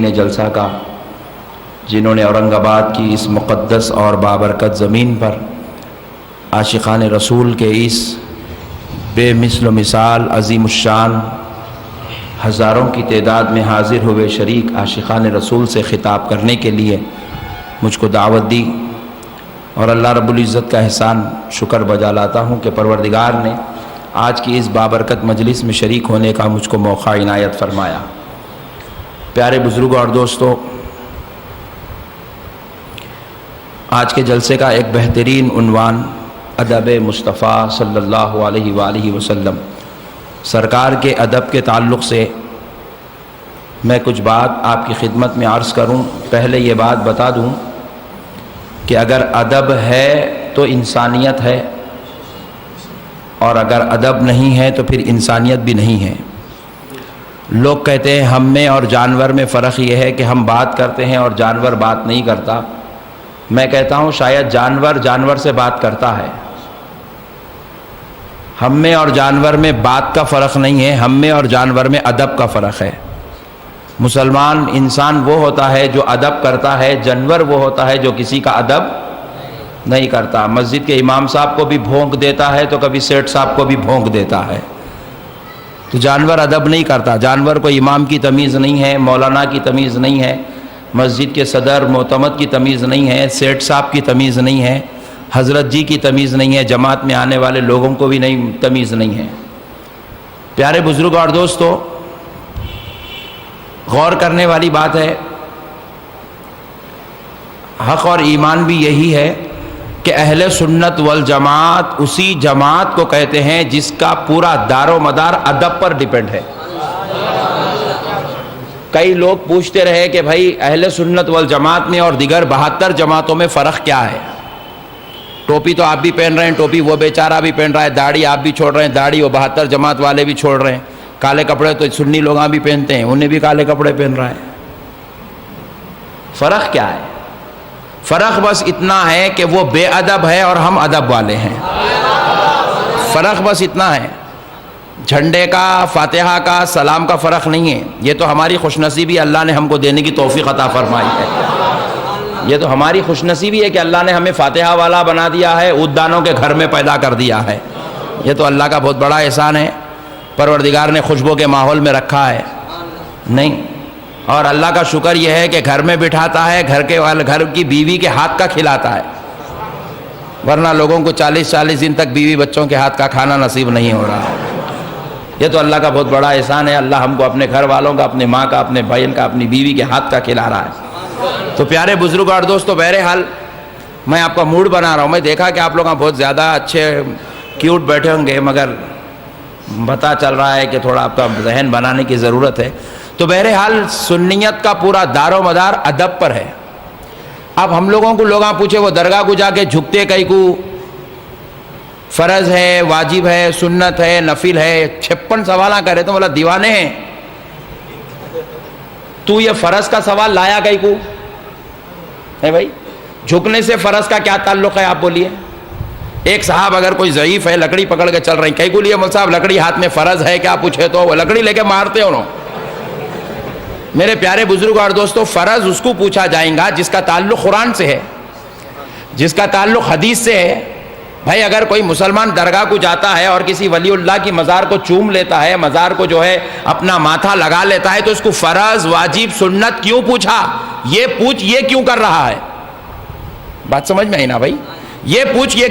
جلسہ کا، جنہوں نے اورنگ آباد کی اس مقدس اور بابرکت زمین پر عاشقان رسول کے اس بے مثل و مثال عظیم الشان ہزاروں کی تعداد میں حاضر ہوئے شریک عاشقان رسول سے خطاب کرنے کے لیے مجھ کو دعوت دی، اور اللہ رب العزت کا احسان شکر بجا لاتا ہوں کہ پروردگار نے آج کی اس بابرکت مجلس میں شریک ہونے کا مجھ کو موقع عنایت فرمایا۔ پیارے بزرگوں اور دوستو، آج کے جلسے کا ایک بہترین عنوان ادب مصطفیٰ صلی اللہ علیہ وآلہ وسلم، سرکار کے ادب کے تعلق سے میں کچھ بات آپ کی خدمت میں عرض کروں۔ پہلے یہ بات بتا دوں کہ اگر ادب ہے تو انسانیت ہے، اور اگر ادب نہیں ہے تو پھر انسانیت بھی نہیں ہے۔ لوگ کہتے ہیں ہم میں اور جانور میں فرق یہ ہے کہ ہم بات کرتے ہیں اور جانور بات نہیں کرتا۔ میں کہتا ہوں شاید جانور سے بات کرتا ہے۔ ہم میں اور جانور میں بات کا فرق نہیں ہے، ہم میں اور جانور میں ادب کا فرق ہے۔ مسلمان انسان وہ ہوتا ہے جو ادب کرتا ہے، جانور وہ ہوتا ہے جو کسی کا ادب نہیں کرتا۔ مسجد کے امام صاحب کو بھی بھونک دیتا ہے تو کبھی سیٹھ صاحب کو بھی بھونک دیتا ہے۔ تو جانور ادب نہیں کرتا، جانور کو امام کی تمیز نہیں ہے، مولانا کی تمیز نہیں ہے، مسجد کے صدر معتمد کی تمیز نہیں ہے، سیٹھ صاحب کی تمیز نہیں ہے، حضرت جی کی تمیز نہیں ہے، جماعت میں آنے والے لوگوں کو بھی نہیں تمیز نہیں ہے۔ پیارے بزرگوں اور دوستو، غور کرنے والی بات ہے، حق اور ایمان بھی یہی ہے کہ اہل سنت والجماعت اسی جماعت کو کہتے ہیں جس کا پورا دار و مدار ادب پر ڈیپینڈ ہے۔ کئی لوگ پوچھتے رہے کہ بھائی اہل سنت والجماعت میں اور دیگر 72 جماعتوں میں فرق کیا ہے؟ ٹوپی تو آپ بھی پہن رہے ہیں، ٹوپی وہ بیچارہ بھی پہن رہا ہے، داڑھی آپ بھی چھوڑ رہے ہیں، داڑھی وہ 72 جماعت والے بھی چھوڑ رہے ہیں، کالے کپڑے تو سنی لوگ بھی پہنتے ہیں، انہیں بھی کالے کپڑے پہن رہا ہے۔ فرق کیا ہے؟ فرق بس اتنا ہے کہ وہ بے ادب ہے اور ہم ادب والے ہیں۔ فرق بس اتنا ہے، جھنڈے کا، فاتحہ کا، سلام کا فرق نہیں ہے۔ یہ تو ہماری خوش نصیبی اللہ نے ہم کو دینے کی توفیق عطا فرمائی ہے۔ یہ تو ہماری خوش نصیبی ہے کہ اللہ نے ہمیں فاتحہ والا بنا دیا ہے، عوددانوں کے گھر میں پیدا کر دیا ہے۔ یہ تو اللہ کا بہت بڑا احسان ہے، پروردگار نے خوشبو کے ماحول میں رکھا ہے نہیں۔ اور اللہ کا شکر یہ ہے کہ گھر میں بٹھاتا ہے، گھر کی بیوی کے ہاتھ کا کھلاتا ہے، ورنہ لوگوں کو 40 دن تک بیوی بچوں کے ہاتھ کا کھانا نصیب نہیں ہو رہا ہے۔ یہ تو اللہ کا بہت بڑا احسان ہے، اللہ ہم کو اپنے گھر والوں کا، اپنے ماں کا، اپنے بھائی کا، اپنی بیوی کے ہاتھ کا کھلا رہا ہے۔ تو پیارے بزرگ اور دوستو، بہرحال میں آپ کا موڈ بنا رہا ہوں۔ میں دیکھا کہ آپ لوگ بہت زیادہ اچھے کیوٹ بیٹھے ہوں گے، مگر پتہ چل رہا ہے کہ تھوڑا آپ کا ذہن بنانے کی ضرورت ہے۔ تو بہرحال سنیت کا پورا دار و مدار ادب پر ہے۔ اب ہم لوگوں کو لوگ پوچھے وہ درگاہ کو جا کے جھکتے کئی کو، فرض ہے، واجب ہے، سنت ہے، نفل ہے، 56 سوال کرے تو بولا دیوانے ہیں تو یہ فرض کا سوال لایا کئی کو ہے؟ بھائی جھکنے سے فرض کا کیا تعلق ہے آپ بولیے؟ ایک صاحب اگر کوئی ضعیف ہے، لکڑی پکڑ کے چل رہے ہیں، کئی کو لیے مول صاحب لکڑی ہاتھ میں فرض ہے کیا پوچھے تو وہ لکڑی لے کے مارتے انہوں۔ میرے پیارے بزرگ اور دوستو، فرض اس کو پوچھا جائیں گا جس کا تعلق قرآن سے ہے، جس کا تعلق حدیث سے ہے۔ بھائی اگر کوئی مسلمان درگاہ کو جاتا ہے اور کسی ولی اللہ کی مزار کو چوم لیتا ہے، مزار کو جو ہے اپنا ماتھا لگا لیتا ہے، تو اس کو فرض، واجب، سنت کیوں پوچھا؟ یہ کیوں کر رہا ہے؟ بات سمجھ میں آئی نا بھائی؟ یہ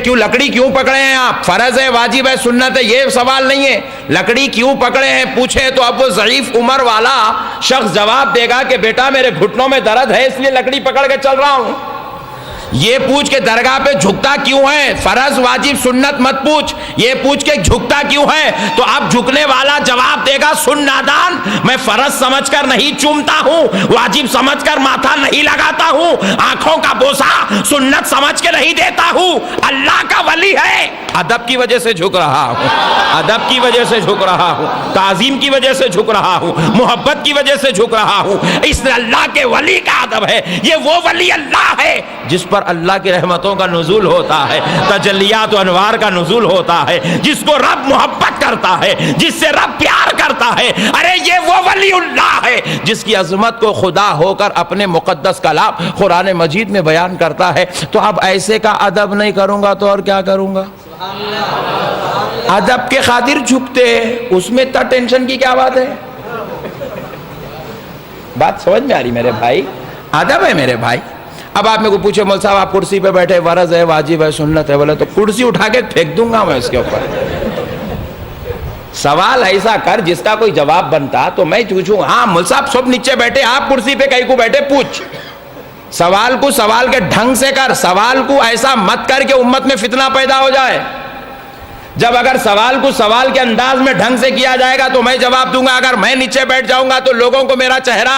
کیوں لکڑی کیوں پکڑے ہیں آپ؟ فرض ہے، واجب ہے، سنت ہے، یہ سوال نہیں ہے۔ لکڑی کیوں پکڑے ہیں پوچھے تو اب وہ ضعیف عمر والا شخص جواب دے گا کہ بیٹا میرے گھٹنوں میں درد ہے اس لیے لکڑی پکڑ کے چل رہا ہوں۔ یہ پوچھ کے درگاہ پہ جھکتا کیوں ہے؟ فرض، واجب، سنت مت پوچھ، یہ پوچھ کے جھکتا کیوں ہے؟ تو اب جھکنے والا جواب دے گا سن نادان، میں فرض سمجھ کر نہیں چومتا ہوں، واجب سمجھ کر ماتھا نہیں لگاتا ہوں، آنکھوں کا بوسہ سنت سمجھ کے نہیں دیتا ہوں۔ اللہ کا ولی ہے، ادب کی وجہ سے جھک رہا ہوں، ادب کی وجہ سے جھک رہا ہوں، تعظیم کی وجہ سے جھک رہا ہوں، محبت کی وجہ سے جھک رہا ہوں۔ اس اللہ کے ولی کا ادب ہے، یہ وہ ولی اللہ ہے جس پر اللہ کی رحمتوں کا نزول ہوتا ہے، تجلیات و انوار کا نزول ہوتا ہے، جس کو رب محبت کرتا ہے، جس سے رب پیار کرتا ہے۔ ارے یہ وہ ولی اللہ ہے جس کی عظمت کو خدا ہو کر اپنے مقدس کلام قرآن مجید میں بیان کرتا ہے۔ تو اب ایسے کا ادب نہیں کروں گا تو اور کیا کروں گا؟ ادب کے خاطر جھکتے، اس میں اتنا ٹینشن کی کیا بات ہے؟ بات سمجھ میں آ رہی میرے بھائی؟ ادب ہے میرے بھائی۔ اب آپ میں کو پوچھے مول صاحب آپ کرسی پہ بیٹھے، فرض ہے، واجب ہے، سنت ہے، بولے تو کرسی اٹھا کے پھینک دوں گا میں اس کے اوپر۔ سوال ایسا کر جس کا کوئی جواب بنتا تو میں پوچھوں، ہاں مول صاحب سب نیچے بیٹھے، آپ کرسی پہ کہیں کو بیٹھے، پوچھ۔ سوال کو سوال کے ڈھنگ سے کر، سوال کو ایسا مت کر کہ امت میں فتنہ پیدا ہو جائے۔ جب اگر سوال کو سوال کے انداز میں ڈھنگ سے کیا جائے گا تو میں جواب دوں گا، اگر میں نیچے بیٹھ جاؤں گا تو لوگوں کو میرا چہرہ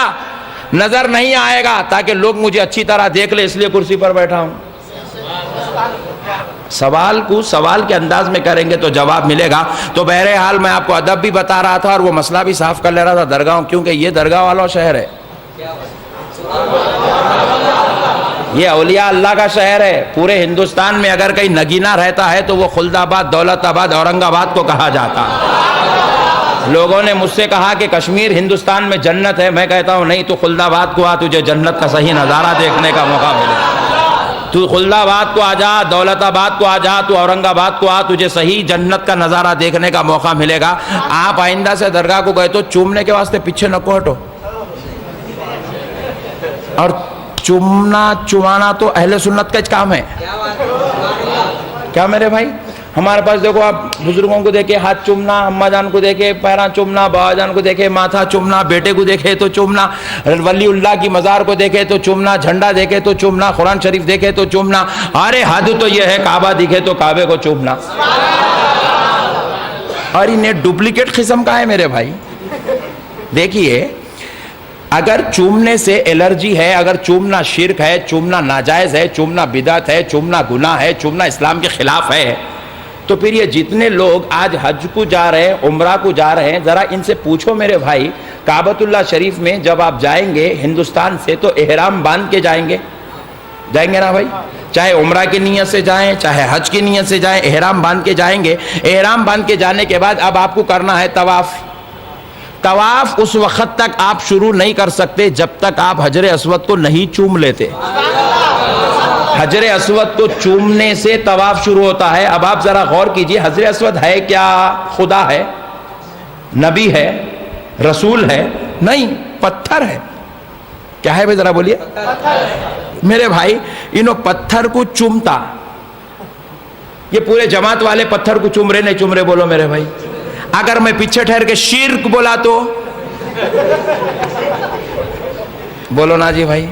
نظر نہیں آئے گا، تاکہ لوگ مجھے اچھی طرح دیکھ لے، اس لیے کرسی پر بیٹھا ہوں۔ سوال کو سوال کے انداز میں کریں گے تو جواب ملے گا۔ تو بہرحال میں آپ کو ادب بھی بتا رہا تھا اور وہ مسئلہ بھی صاف کر لے رہا تھا درگاہوں، کیونکہ یہ درگاہ والا شہر ہے، یہ اولیاء اللہ کا شہر ہے۔ پورے ہندوستان میں اگر کہیں نگینہ رہتا ہے تو وہ خلد آباد، دولت آباد، اورنگ آباد کو کہا جاتا ہے۔ لوگوں نے مجھ سے کہا کہ کشمیر ہندوستان میں جنت ہے، میں کہتا ہوں نہیں، تو خلد آباد کو آ، تجھے جنت کا صحیح نظارہ دیکھنے کا موقع ملے گا۔ تو خلد آباد کو آ جا، دولت آباد کو آ جا، تو اورنگ آباد کو آ، تجھے صحیح جنت کا نظارہ دیکھنے کا موقع ملے گا۔ آپ آئندہ سے درگاہ کو گئے تو چومنے کے واسطے پیچھے نہ ہٹو، اور چومنا چمانا تو اہل سنت کا کام ہے۔ کیا میرے بھائی؟ ہمارے پاس دیکھو، آپ بزرگوں کو دیکھے ہاتھ چومنا، اماں جان کو دیکھے پیراں چومنا، بابا جان کو دیکھے ماتھا چومنا، بیٹے کو دیکھے تو چومنا، ولی اللہ کی مزار کو دیکھے تو چومنا، جھنڈا دیکھے تو چومنا، قرآن شریف دیکھے تو چومنا۔ ارے حد تو یہ ہے کعبہ دکھے تو کعبے کو چومنا۔ اور انہیں ڈپلیکیٹ قسم کا ہے میرے بھائی۔ دیکھیے، اگر چومنے سے الرجی ہے، اگر چومنا شرک ہے، چومنا ناجائز ہے، چومنا بدعت ہے، چومنا گناہ ہے، چومنا اسلام کے خلاف ہے، تو پھر یہ جتنے لوگ آج حج کو جا رہے ہیں، عمرہ کو جا رہے ہیں، ذرا ان سے پوچھو میرے بھائی، کعبۃ اللہ شریف میں جب آپ جائیں گے ہندوستان سے تو احرام باندھ کے جائیں گے نا بھائی؟ چاہے عمرہ کی نیت سے جائیں، چاہے حج کی نیت سے جائیں، احرام باندھ کے جائیں گے۔ احرام باندھ کے جانے کے بعد اب آپ کو کرنا ہے طواف۔ طواف اس وقت تک آپ شروع نہیں کر سکتے جب تک آپ حجر اسود کو نہیں چوم لیتے۔ حجر اسود کو چومنے سے طواف شروع ہوتا ہے۔ اب آپ ذرا غور کیجئے، حجر اسود ہے کیا؟ خدا ہے؟ نبی ہے؟ رسول ہے؟ نہیں، پتھر ہے۔ کیا ہے بھائی ذرا بولیے؟ میرے بھائی، انہوں پتھر کو چومتا، یہ پورے جماعت والے پتھر کو چوم رہے نہیں چوم رہے؟ بولو میرے بھائی۔ اگر میں پیچھے ٹھہر کے شرک بولا تو بولو نا جی بھائی۔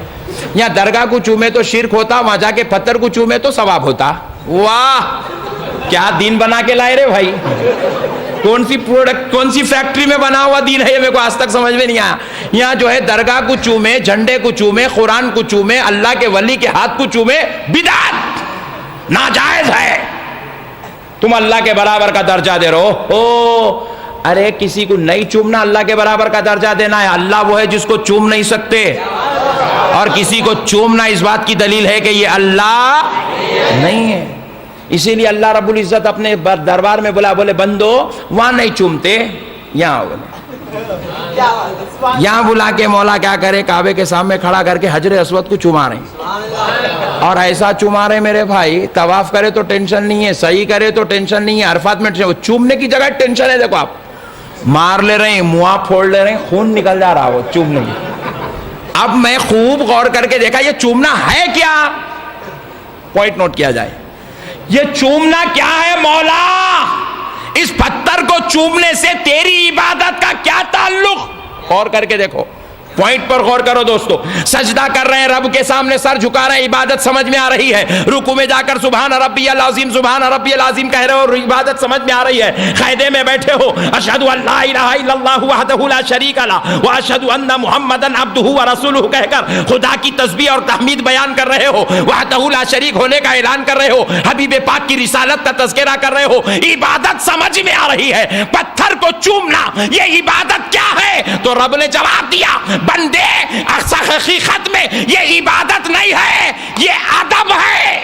یہاں درگاہ کو چومے تو شرک ہوتا، وہاں جا کے پتھر کو چومے تو ثواب ہوتا۔ واہ، کیا دین بنا کے لائے رے بھائی! کون سی پروڈکٹ، کون سی فیکٹری میں بنا ہوا دین ہے یہ میرے کو آج تک سمجھ میں نہیں آیا۔ یہاں جو ہے درگاہ کو چومے، جھنڈے کو چومے، قرآن کو چومے، اللہ کے ولی کے ہاتھ کو چومے، بدعت، ناجائز ہے۔ تم اللہ کے برابر کا درجہ دے رہو ہو۔ ارے کسی کو نہیں چومنا اللہ کے برابر کا درجہ دینا ہے۔ اللہ وہ ہے جس کو چوم نہیں سکتے، اور کسی کو چومنا اس بات کی دلیل ہے کہ یہ اللہ نہیں ہے۔ اسی لیے اللہ رب العزت اپنے دربار میں بولے بندو وہاں نہیں چومتے، یہاں بولے۔ یہاں بلا کے مولا کیا کرے، کعبے کے سامنے کھڑا کر کے حجر اسود کو چوما رہے ہیں، اور ایسا چوما رہے میرے بھائی، طواف کرے تو ٹینشن نہیں ہے، صحیح کرے تو ٹینشن نہیں ہے، عرفات میں چومنے کی جگہ ٹینشن ہے۔ دیکھو آپ مار لے رہے ہیں، منہ پھوڑ لے رہے ہیں، خون نکل جا رہا وہ چومنے کی۔ اب میں خوب غور کر کے دیکھا یہ چومنا ہے کیا، پوائنٹ نوٹ کیا جائے، یہ چومنا کیا ہے مولا؟ اس پتھر کو چومنے سے تیری عبادت کا کیا تعلق؟ غور کر کے دیکھو، پوائنٹ پر غور کرو دوستو. سجدہ کر رہے ہیں رب کے سامنے, سر جھکا رہے ہیں, عبادت سمجھ میں آ رہی ہے. رکوع میں جا کر سبحان ربی العظیم سبحان ربی العظیم کہہ رہے ہو, عبادت سمجھ میں آ رہی ہے. قاعدے میں بیٹھے ہو, اشہد ان لا الہ الا اللہ وحدہ لا شریک لہ واشہد ان محمدا عبدہ ورسولہ کہہ کر خدا کی تسبیح اور تحمید بیان کر رہے ہو, وحدہ لا شریک ہونے کا اعلان کر رہے ہو, حبیب پاک کی رسالت کا تذکرہ کر رہے ہو. عبادت سمجھ میں آ رہی ہے. پتھر کو چومنا یہ عبادت کیا ہے؟ تو رب نے جواب دیا, بندے حقیقت میں یہ عبادت نہیں ہے, یہ ادب ہے.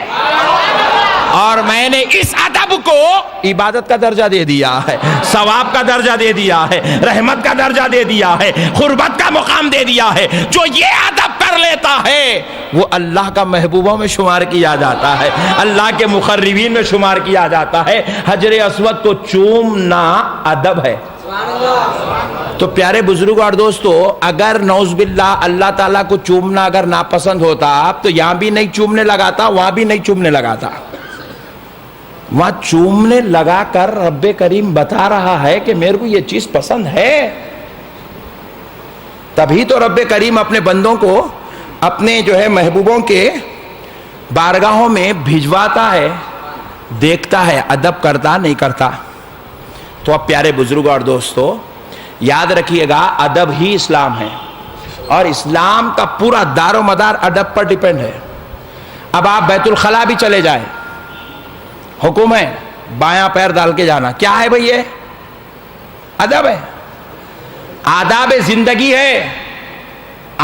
اور میں نے اس ادب کو عبادت کا درجہ دے دیا ہے, ثواب کا درجہ دے دیا ہے, رحمت کا درجہ دے دیا ہے, قربت کا مقام دے دیا ہے. جو یہ ادب کر لیتا ہے وہ اللہ کا محبوبوں میں شمار کیا جاتا ہے, اللہ کے مقربین میں شمار کیا جاتا ہے. حجر اسود کو چومنا ادب ہے. تو پیارے بزرگ اور دوستو, اگر نعوذ باللہ اللہ تعالیٰ کو چومنا اگر ناپسند ہوتا تو یہاں بھی نہیں چومنے لگاتا, وہاں بھی نہیں چومنے لگاتا. وہاں چومنے لگا کر رب کریم بتا رہا ہے کہ میرے کو یہ چیز پسند ہے. تبھی تو رب کریم اپنے بندوں کو اپنے جو ہے محبوبوں کے بارگاہوں میں بھجواتا ہے, دیکھتا ہے, ادب کرتا نہیں کرتا. تو اب پیارے بزرگ اور دوستو یاد رکھیے گا, ادب ہی اسلام ہے اور اسلام کا پورا دار و مدار ادب پر ڈیپینڈ ہے. اب آپ بیت الخلا بھی چلے جائیں, حکم ہے بایاں پیر ڈال کے جانا. کیا ہے بھئی, یہ ادب ہے, آداب زندگی ہے,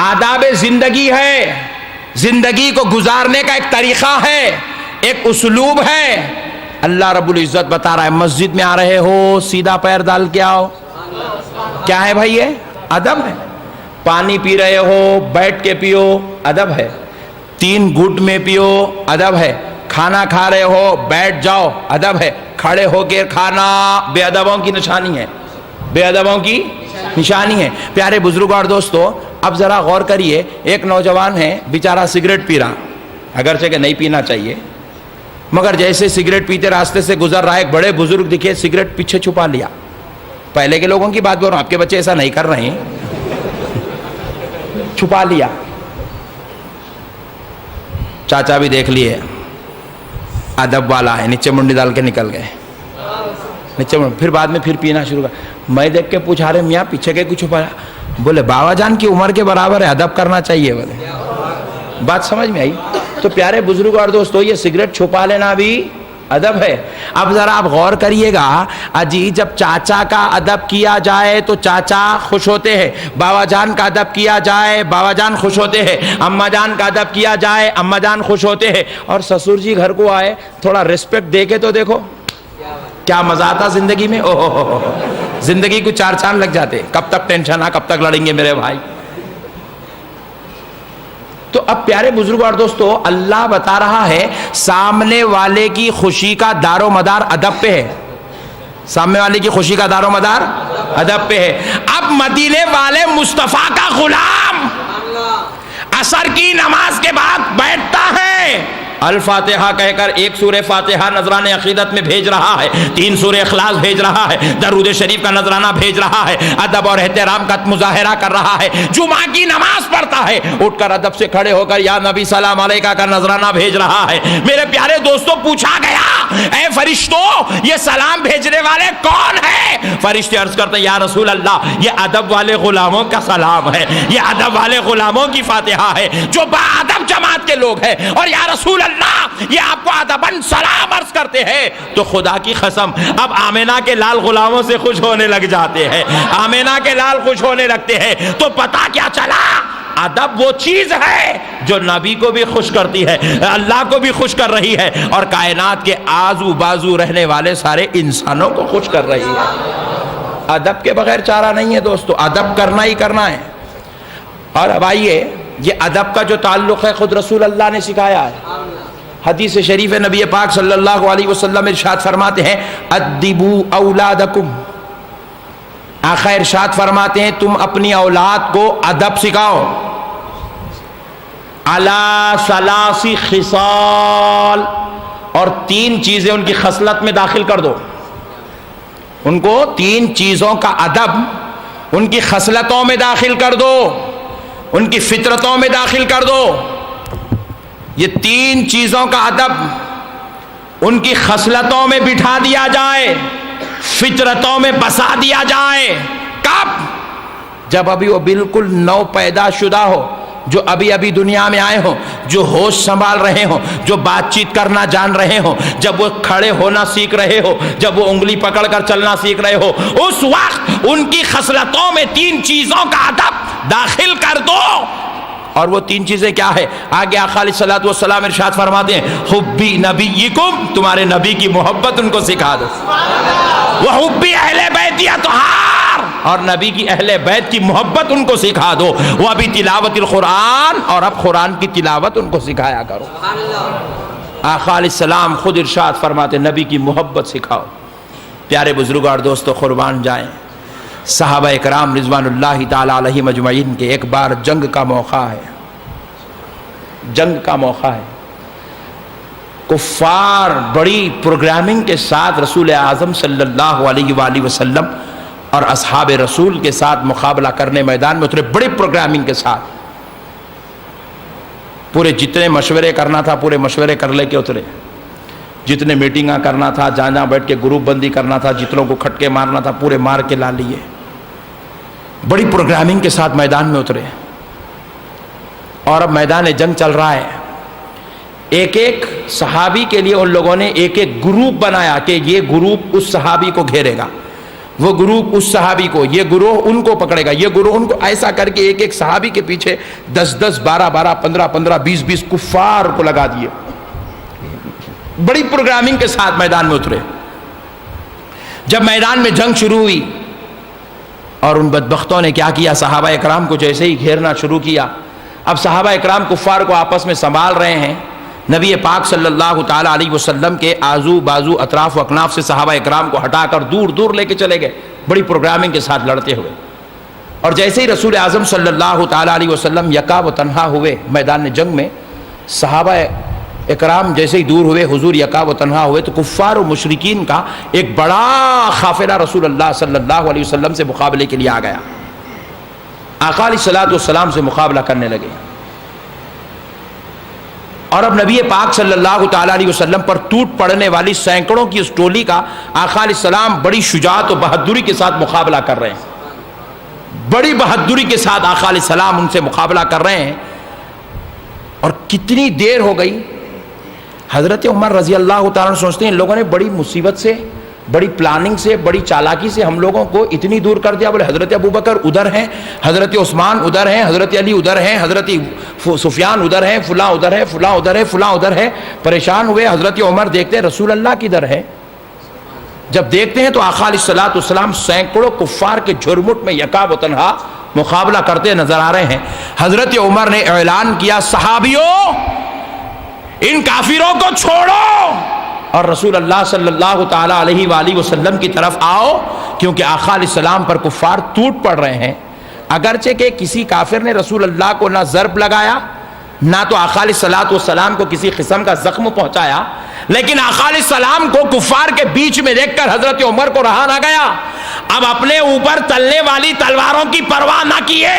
آداب زندگی ہے. زندگی کو گزارنے کا ایک طریقہ ہے, ایک اسلوب ہے. اللہ رب العزت بتا رہا ہے, مسجد میں آ رہے ہو سیدھا پیر ڈال کے آؤ. کیا ہے بھائی, یہ ادب ہے. پانی پی رہے ہو بیٹھ کے پیو, ادب ہے. 3 گھٹ میں پیو, ادب ہے. کھانا کھا رہے ہو بیٹھ جاؤ, ادب ہے. کھڑے ہو کے کھانا بے ادبوں کی نشانی ہے, بے ادبوں کی نشانی ہے. پیارے بزرگ اور دوستو اب ذرا غور کریے, ایک نوجوان ہے بیچارہ سگریٹ پی رہا, اگرچہ کہ نہیں پینا چاہیے, مگر جیسے سگریٹ پیتے راستے سے گزر رہا ہے, ایک بڑے بزرگ دکھے, سگریٹ پیچھے چھپا لیا. پہلے کے لوگوں کی بات بول رہا ہوں, آپ کے بچے ایسا نہیں کر رہے ہیں, چھپا لیا. چاچا بھی دیکھ لیے, ادب والا ہے, نیچے منڈی ڈال کے نکل گئے. نیچے پھر بعد میں پھر پینا شروع کر. میں دیکھ کے پوچھا رہے, میاں پیچھے کے کچھ چھپایا؟ بولے بابا جان کی عمر کے برابر ہے, ادب کرنا چاہیے. بولے بات سمجھ میں آئی؟ تو پیارے بزرگ اور دوستو یہ سگریٹ چھپا لینا بھی ادب ہے. اب ذرا آپ غور کریے گا, اجی جب چاچا کا ادب کیا جائے تو چاچا خوش ہوتے ہیں, بابا جان کا ادب کیا جائے بابا جان خوش ہوتے ہیں, اماں جان کا ادب کیا جائے اماں جان خوش ہوتے ہیں, اور سسر جی گھر کو آئے تھوڑا ریسپیکٹ دے کے تو دیکھو کیا مزہ آتا زندگی میں. زندگی کو 4 چاند لگ جاتے, کب تک ٹینشن ہے, کب تک لڑیں گے میرے بھائی. تو اب پیارے بزرگ اور دوستو اللہ بتا رہا ہے سامنے والے کی خوشی کا دار و مدار ادب پہ ہے, سامنے والے کی خوشی کا دار و مدار ادب پہ ہے. اب مدینے والے مصطفیٰ کا غلام عصر کی نماز کے بعد بیٹھتا ہے, الفاتحہ کہہ کر 1 سورہ فاتحہ نذرانہ عقیدت میں بھیج رہا ہے, 3 سورہ اخلاص بھیج رہا ہے, درود شریف کا نذرانہ بھیج رہا ہے, ادب اور احترام کا مظاہرہ کر رہا ہے, جمعہ کی نماز پڑھتا ہے, اٹھ کر ادب سے کھڑے ہو کر یا نبی سلام علیکہ کا نذرانہ بھیج رہا ہے. میرے پیارے دوستوں پوچھا گیا, اے فرشتوں یہ سلام بھیجنے والے کون ہیں؟ فرشتے عرض کرتے ہیں یا رسول اللہ یہ ادب والے غلاموں کا سلام ہے, یہ ادب والے غلاموں کی فاتحہ ہے جو با ادب جماعت کے لوگ ہیں, اور یا رسول اللہ یہ آپ کو ادباً سلام عرض کرتے ہیں. تو خدا کی قسم اب آمینہ کے لال غلاموں سے خوش ہونے لگ جاتے ہیں, آمینہ کے لال خوش ہونے لگتے ہیں. تو پتا کیا چلا, ادب وہ چیز ہے جو نبی کو بھی خوش کرتی ہے, اللہ کو بھی خوش کر رہی ہے, اور کائنات کے آزو بازو رہنے والے سارے انسانوں کو خوش کر رہی ہے. ادب کے بغیر چارہ نہیں ہے دوستو, ادب کرنا ہی کرنا ہے. اور اب آئیے یہ ادب کا جو تعلق ہے خود رسول اللہ نے سکھایا ہے. حدیث شریف نبی پاک صلی اللہ علیہ وسلم ارشاد فرماتے ہیں ادبوا اولادکم, آقا ارشاد فرماتے ہیں تم اپنی اولاد کو ادب سکھاؤ. علی ثلاث خصال, اور 3 چیزیں ان کی خصلت میں داخل کر دو, ان کو 3 چیزوں کا ادب ان کی خصلتوں میں داخل کر دو. ان کی فطرتوں میں داخل کر دو. یہ تین چیزوں کا ادب ان کی خصلتوں میں بٹھا دیا جائے، فطرتوں میں بسا دیا جائے. کب؟ جب ابھی وہ بالکل نو پیدا شدہ ہو، جو ابھی ابھی دنیا میں آئے ہوں، جو ہوش سنبھال رہے ہوں، جو بات چیت کرنا جان رہے ہوں، جب وہ کھڑے ہونا سیکھ رہے ہو، جب وہ انگلی پکڑ کر چلنا سیکھ رہے ہو، اس وقت ان کی خصلتوں میں تین چیزوں کا ادب داخل کر دو. اور وہ تین چیزیں کیا ہے؟ آگے آقا علیہ الصلوۃ والسلام ارشاد فرماتے ہیں حبی نبیکم، تمہارے نبی کی محبت ان کو سکھا دو. وہ حبی اہل بیت اطہار، اور نبی کی اہل بیت کی محبت ان کو سکھا دو. وہ ابھی تلاوت القرآن، اور اب قرآن کی تلاوت ان کو سکھایا کرو. آقا علیہ السلام خود ارشاد فرماتے نبی کی محبت سکھاؤ. پیارے بزرگوں اور دوستو، قربان جائیں، صحابہ اکرام رضوان اللہ تعالی علیہ مجمعین کے ایک بار جنگ کا موقع ہے. جنگ کا موقع ہے. کفار بڑی پروگرامنگ کے ساتھ رسول اعظم صلی اللہ علیہ وآلہ وسلم اور اصحاب رسول کے ساتھ مقابلہ کرنے میدان میں اترے. بڑی پروگرامنگ کے ساتھ پورے جتنے مشورے کرنا تھا پورے مشورے کر لے کے اترے. جتنے میٹنگاں کرنا تھا، جہاں جہاں بیٹھ کے گروپ بندی کرنا تھا، جتنوں کو کھٹکے مارنا تھا پورے مار کے لا لیے. بڑی پروگرامنگ کے ساتھ میدان میں اترے. اور اب میدان جنگ چل رہا ہے. ایک ایک صحابی کے لیے ان لوگوں نے ایک ایک گروپ بنایا کہ یہ گروپ اس صحابی کو گھیرے گا، وہ گروپ اس صحابی کو، یہ گروہ ان کو پکڑے گا، یہ گروہ ان کو. ایسا کر کے ایک ایک صحابی کے پیچھے 10 12 15 15 20 کفار کو لگا دیے. بڑی پروگرامنگ کے ساتھ میدان میں اترے. جب میدان میں جنگ شروع ہوئی اور ان بدبختوں نے کیا کیا، صحابہ اکرام کو جیسے ہی گھیرنا شروع کیا. اب صحابہ اکرام کفار کو آپس میں سنبھال رہے ہیں. نبی پاک صلی اللہ تعالی علیہ وسلم کے آزو بازو اطراف و اکناف سے صحابہ اکرام کو ہٹا کر دور دور لے کے چلے گئے، بڑی پروگرامنگ کے ساتھ لڑتے ہوئے. اور جیسے ہی رسول اعظم صلی اللہ تعالی علیہ وسلم یکا و تنہا ہوئے میدان جنگ میں، صحابہ اکرام جیسے ہی دور ہوئے، حضور یکا و تنہا ہوئے، تو کفار و مشرکین کا ایک بڑا قافلہ رسول اللہ صلی اللہ علیہ وسلم سے مقابلے کے لیے آ گیا. آقا علیہ الصلوۃ والسلام سے مقابلہ کرنے لگے. اور اب نبی پاک صلی اللہ تعالی علیہ وسلم پر ٹوٹ پڑنے والی سینکڑوں کی اس ٹولی کا آقا علیہ السلام بڑی شجاعت و بہادری کے ساتھ مقابلہ کر رہے ہیں. بڑی بہادری کے ساتھ آقا علیہ السلام ان سے مقابلہ کر رہے ہیں. اور کتنی دیر ہو گئی، حضرت عمر رضی اللہ تعالیٰ سوچتے ہیں ان لوگوں نے بڑی مصیبت سے، بڑی پلاننگ سے، بڑی چالاکی سے ہم لوگوں کو اتنی دور کر دیا. بولے حضرت ابوبکر ادھر ہیں، حضرت عثمان ادھر ہیں، حضرت علی ادھر ہیں، حضرت سفیان ادھر ہیں، فلاں ادھر ہے، فلاں ادھر ہے، فلاں ادھر ہے. پریشان ہوئے. حضرت عمر دیکھتے ہیں رسول اللہ کدھر ہے. جب دیکھتے ہیں تو آقا علیہ الصلوۃ والسلام سینکڑوں کفار کے جھرمٹ میں یکا و تنہا مقابلہ کرتے نظر آ رہے ہیں. حضرت عمر نے اعلان کیا صحابیوں ان کافروں کو چھوڑو اور رسول اللہ صلی اللہ تعالی علیہ وآلہ وسلم کی طرف آؤ، کیونکہ آقا علیہ السلام پر کفار ٹوٹ پڑ رہے ہیں. اگرچہ کہ کسی کافر نے رسول اللہ کو نہ ضرب لگایا نہ تو آقا علیہ الصلوۃ والسلام کو کسی قسم کا زخم پہنچایا، لیکن آقا علیہ السلام کو کفار کے بیچ میں دیکھ کر حضرت عمر کو رہا نہ گیا. اب اپنے اوپر چلنے والی تلواروں کی پرواہ نہ کیے،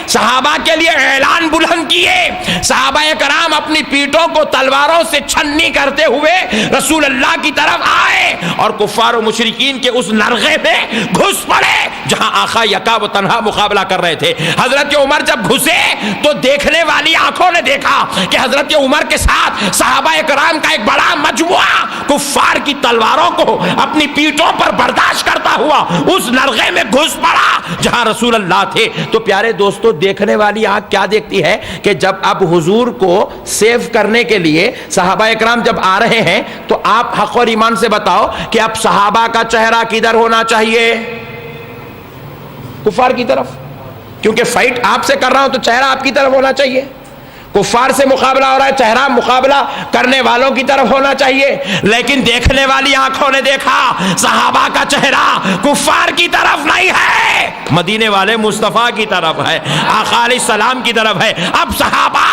صحابہ کے لیے اعلان بلند کیے. صحابہ کرام اپنی پیٹھوں کو تلواروں سے چھنی کرتے ہوئے رسول اللہ کی طرف آئے اور کفار و مشرکین کے اس نرغے میں گھس پڑے جہاں آقا یکا و تنہا مقابلہ کر رہے تھے. حضرت عمر جب گھسے تو دیکھنے والی آنکھوں نے دیکھا کہ حضرت عمر کے ساتھ صحابہ کرام کا ایک بڑا مجموعہ کفار کی تلواروں کو اپنی پیٹھوں پر برداشت کرتا ہوا اس نرغے میں گھس پڑا جہاں رسول اللہ تھے. تو پیارے دوستو، دیکھنے والی آنکھ کیا دیکھتی ہے کہ جب اب حضور کو سیو کرنے کے لیے صحابہ اکرام جب آ رہے ہیں تو آپ حق اور ایمان سے بتاؤ کہ اب صحابہ کا چہرہ کدھر ہونا چاہیے؟ کفار کی طرف، کیونکہ فائٹ آپ سے کر رہا ہوں تو چہرہ آپ کی طرف ہونا چاہیے. کفار سے مقابلہ ہو رہا ہے، چہرہ مقابلہ کرنے والوں کی طرف ہونا چاہیے. لیکن دیکھنے والی آنکھوں نے دیکھا صحابہ کا چہرہ کفار کی طرف نہیں ہے، مدینے والے مصطفیٰ کی طرف ہے، آقا علیہ السلام کی طرف ہے. اب صحابہ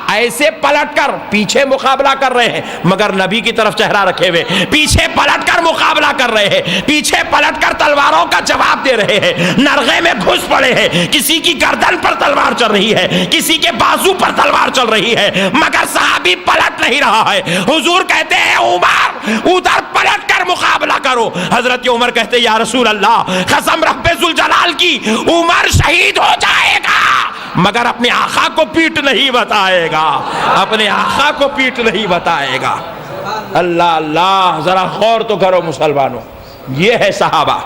ایسے پلٹ کر پیچھے مقابلہ کر رہے ہیں مگر نبی کی طرف چہرہ رکھے ہوئے، پیچھے پلٹ کر مقابلہ کر رہے ہیں، پیچھے پلٹ کر تلواروں کا جواب دے رہے ہیں، نرغے میں گھس پڑے ہیں، کسی کی گردن پر تلوار چل رہی ہے، کسی کے بازو پر تلوار چل رہی ہے، مگر صحابی پلٹ نہیں رہا ہے۔ حضور کہتے ہیں عمر ادھر پلٹ کر مقابلہ کرو۔ حضرت عمر کہتے یا رسول اللہ قسم رب ذوالجلال کی عمر شہید ہو جائے گا مگر اپنے آقا کو پیٹ نہیں بتائے گا، اپنے آقا کو پیٹ نہیں بتائے گا۔ اللہ اللہ، ذرا غور تو کرو مسلمانوں، یہ ہے صحابہ،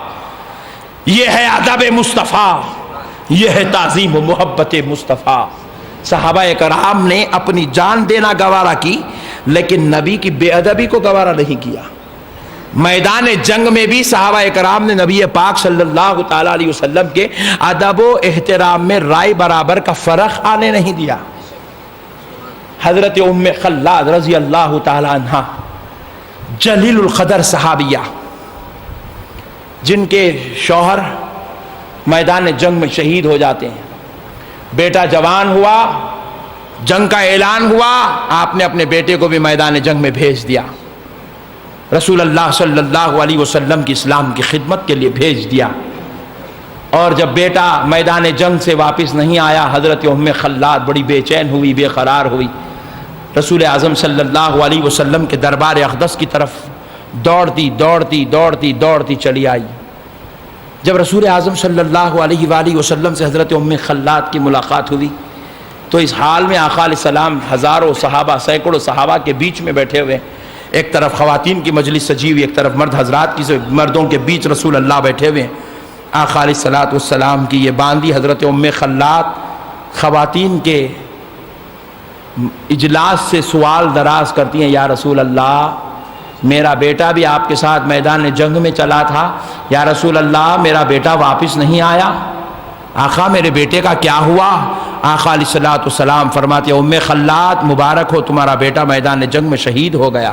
یہ ہے ادب مصطفیٰ، یہ ہے تعظیم و محبت مصطفیٰ۔ صحابہ کرام نے اپنی جان دینا گوارا کی لیکن نبی کی بے ادبی کو گوارا نہیں کیا۔ میدان جنگ میں بھی صحابہ کرام نے نبی پاک صلی اللہ تعالیٰ علیہ وسلم کے ادب و احترام میں رائے برابر کا فرق آنے نہیں دیا۔ حضرت ام خلاد رضی اللہ تعالیٰ عنہ جلیل القدر صحابیہ، جن کے شوہر میدان جنگ میں شہید ہو جاتے ہیں، بیٹا جوان ہوا، جنگ کا اعلان ہوا، آپ نے اپنے بیٹے کو بھی میدان جنگ میں بھیج دیا، رسول اللہ صلی اللہ علیہ وسلم کی اسلام کی خدمت کے لیے بھیج دیا۔ اور جب بیٹا میدان جنگ سے واپس نہیں آیا، حضرت ام خلاد بڑی بے چین ہوئی، بے قرار ہوئی، رسول اعظم صلی اللہ علیہ وسلم کے دربار اقدس کی طرف دوڑتی دوڑتی دوڑتی دوڑتی چلی آئی۔ جب رسول اعظم صلی اللہ علیہ وآلہ وسلم سے حضرت ام خلاد کی ملاقات ہوئی تو اس حال میں آقا علیہ السلام ہزاروں صحابہ، سینکڑوں صحابہ کے بیچ میں بیٹھے ہوئے، ایک طرف خواتین کی مجلس سجی ہوئی، ایک طرف مرد حضرات کی، مردوں کے بیچ رسول اللہ بیٹھے ہوئے۔ آقا علیہ السلام کی یہ باندھی حضرت ام خلاد خواتین کے اجلاس سے سوال دراز کرتی ہیں، یا رسول اللہ میرا بیٹا بھی آپ کے ساتھ میدان جنگ میں چلا تھا، یا رسول اللہ میرا بیٹا واپس نہیں آیا، آقا میرے بیٹے کا کیا ہوا؟ آقا علیہ السلام فرماتے ہیں ام خلاد مبارک ہو، تمہارا بیٹا میدان جنگ میں شہید ہو گیا۔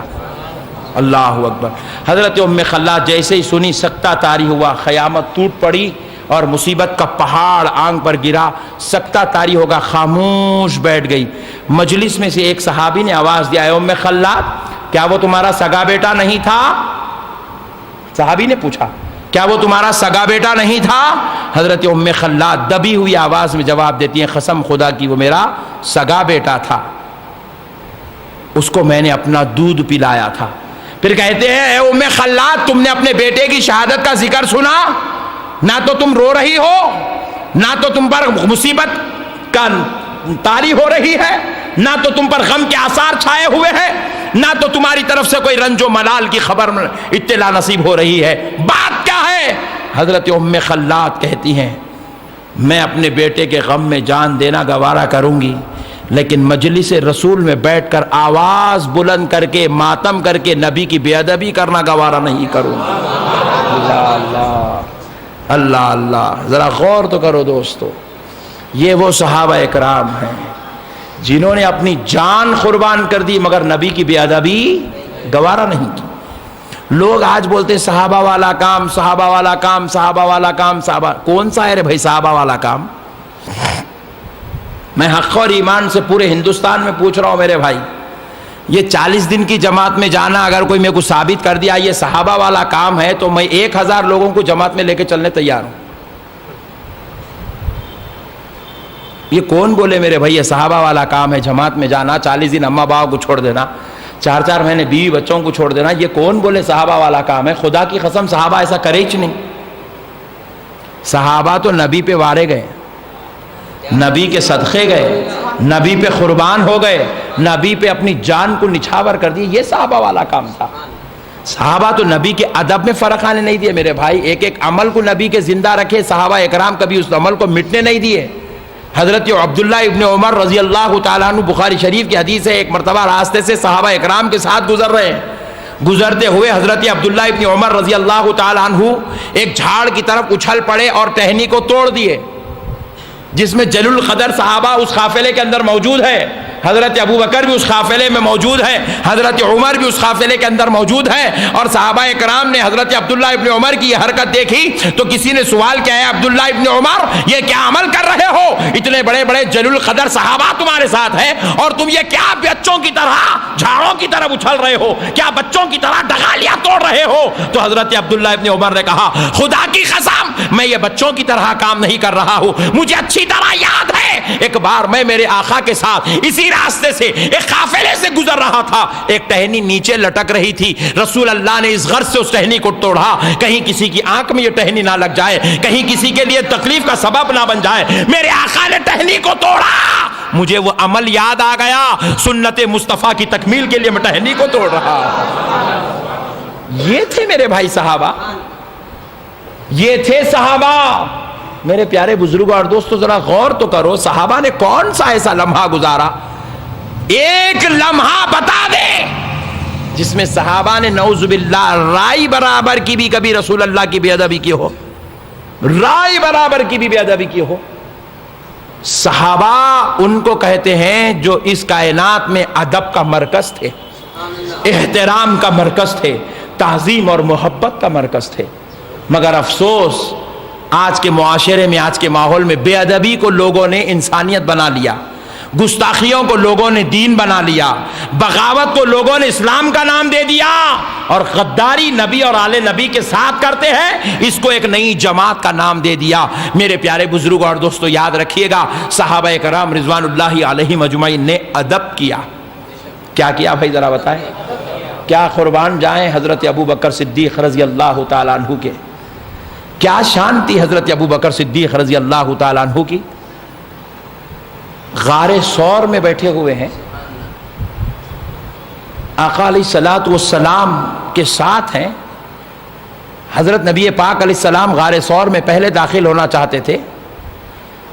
اللہ اکبر۔ حضرت ام خلاد جیسے ہی سنی سکتہ طاری ہوا، قیامت ٹوٹ پڑی اور مصیبت کا پہاڑ آنکھ پر گرا، سکتہ طاری ہوگا، خاموش بیٹھ گئی۔ مجلس میں سے ایک صحابی نے آواز دیا، اے ام خلاد کیا وہ تمہارا سگا بیٹا نہیں تھا؟ صحابی نے پوچھا کیا وہ تمہارا سگا بیٹا نہیں تھا؟ حضرت ام خلاد دبی ہوئی آواز میں جواب دیتی ہیں، قسم خدا کی وہ میرا سگا بیٹا تھا، اس کو میں نے اپنا دودھ پلایا تھا۔ پھر کہتے ہیں اے ام خلاد تم نے اپنے بیٹے کی شہادت کا ذکر سنا؟ نہ تو تم رو رہی ہو، نہ تو تم پر مصیبت کا طاری ہو رہی ہے، نہ تو تم پر غم کے آثار چھائے ہوئے ہیں، نہ تو تمہاری طرف سے کوئی رنج و ملال کی خبر اطلاع نصیب ہو رہی ہے، بات کیا ہے؟ حضرت ام خلاد کہتی ہیں میں اپنے بیٹے کے غم میں جان دینا گوارا کروں گی لیکن مجلس رسول میں بیٹھ کر آواز بلند کر کے ماتم کر کے نبی کی بے ادبی کرنا گوارا نہیں کروں گی۔ اللہ اللہ اللہ اللہ، ذرا غور تو کرو دوستو، یہ وہ صحابہ اکرام ہیں جنہوں نے اپنی جان قربان کر دی مگر نبی کی بے ادبی گوارا نہیں کی۔ لوگ آج بولتے صحابہ والا کام، صحابہ والا کام، صحابہ والا کام، صحابہ کون سا ہے رے بھائی صحابہ والا کام؟ میں حق اور ایمان سے پورے ہندوستان میں پوچھ رہا ہوں میرے بھائی، یہ 40 دن کی جماعت میں جانا اگر کوئی میرے کو ثابت کر دیا یہ صحابہ والا کام ہے تو میں 1000 لوگوں کو جماعت میں لے کے چلنے تیار ہوں۔ یہ کون بولے میرے بھائی یہ صحابہ والا کام ہے جماعت میں جانا، 40 دن اماں باپ کو چھوڑ دینا، 4 مہینے بیوی بچوں کو چھوڑ دینا، یہ کون بولے صحابہ والا کام ہے؟ خدا کی قسم صحابہ ایسا کرے ہی نہیں۔ صحابہ تو نبی پہ وارے گئے، نبی کے صدقے گئے، نبی پہ قربان ہو گئے، نبی پہ اپنی جان کو نچھاور کر دی، یہ صحابہ والا کام تھا۔ صحابہ تو نبی کے ادب میں فرق آنے نہیں دیے میرے بھائی، ایک ایک عمل کو نبی کے زندہ رکھے، صحابہ اکرام کبھی اس عمل کو مٹنے نہیں دیے۔ حضرت عبداللہ ابن عمر رضی اللہ تعالیٰ عنہ، بخاری شریف کی حدیث ہے، ایک مرتبہ راستے سے صحابہ اکرام کے ساتھ گزر رہے ہیں، گزرتے ہوئے حضرت عبداللہ ابن عمر رضی اللہ تعالیٰ عنہ ایک جھاڑ کی طرف اچھل پڑے اور ٹہنی کو توڑ دیے جس میں جلیل القدر صحابہ اس قافلے کے اندر موجود ہے۔ حضرت ابو بکر بھی اس قافلے میں موجود ہے، حضرت عمر بھی اس قافلے کے اندر موجود ہے، اور صحابہ کرام نے حضرت عبداللہ ابن عمر کی یہ حرکت دیکھی تو کسی نے سوال کیا ہے، عبداللہ ابن عمر یہ کیا عمل کر رہے ہو؟ اتنے بڑے بڑے جلیل القدر صحابہ تمہارے ساتھ ہیں اور تم یہ کیا بچوں کی طرح جھاڑوں کی طرح اچھل رہے ہو، کیا بچوں کی طرح ڈغالیاں توڑ رہے ہو؟ تو حضرت عبداللہ ابن عمر نے کہا خدا کی قسم میں یہ بچوں کی طرح کام نہیں کر رہا ہوں، مجھے اچھی طرح یاد ہے ایک بار میں میرے آقا کے ساتھ اسی راستے سے ایک قافلے سے گزر رہا تھا، ایک ٹہنی نیچے لٹک رہی تھی، رسول اللہ نے اس غرض سے اس ٹہنی کو توڑا کہیں کسی کی آنکھ میں یہ ٹہنی نہ لگ جائے، کہیں کسی کے لیے تکلیف کا سبب نہ بن جائے، میرے آقا نے ٹہنی کو توڑا، مجھے وہ عمل یاد آ گیا، سنت مصطفیٰ کی تکمیل کے لیے میں ٹہنی کو توڑ رہا۔ یہ تھے میرے بھائی صحابہ، یہ تھے صحابہ۔ میرے پیارے بزرگوں اور دوستو ذرا غور تو کرو، صحابہ نے کون سا ایسا لمحہ گزارا، ایک لمحہ بتا دے جس میں صحابہ نے نعوذ باللہ رائی برابر کی بھی کبھی رسول اللہ کی بے ادبی کی ہو، رائی برابر کی بھی بے ادبی کی ہو۔ صحابہ ان کو کہتے ہیں جو اس کائنات میں ادب کا مرکز تھے، احترام کا مرکز تھے، تعظیم اور محبت کا مرکز تھے، مگر افسوس آج کے معاشرے میں، آج کے ماحول میں بے ادبی کو لوگوں نے انسانیت بنا لیا، گستاخیوں کو لوگوں نے دین بنا لیا، بغاوت کو لوگوں نے اسلام کا نام دے دیا، اور غداری نبی اور آل نبی کے ساتھ کرتے ہیں، اس کو ایک نئی جماعت کا نام دے دیا۔ میرے پیارے بزرگوں اور دوستو یاد رکھیے گا، صحابہ کرام رضوان اللہ علیہم اجمعین نے ادب کیا۔ کیا کیا بھائی ذرا بتائیں؟ کیا قربان جائیں حضرت ابو بکر صدیق رضی اللہ تعالیٰ عنہ کے، کیا شان تھی حضرت ابو بکر صدیق رضی اللہ تعالیٰ عنہ کی۔ غار ثور میں بیٹھے ہوئے ہیں، آقا علیہ الصلوۃ والسلام کے ساتھ ہیں، حضرت نبی پاک علیہ السلام غار ثور میں پہلے داخل ہونا چاہتے تھے،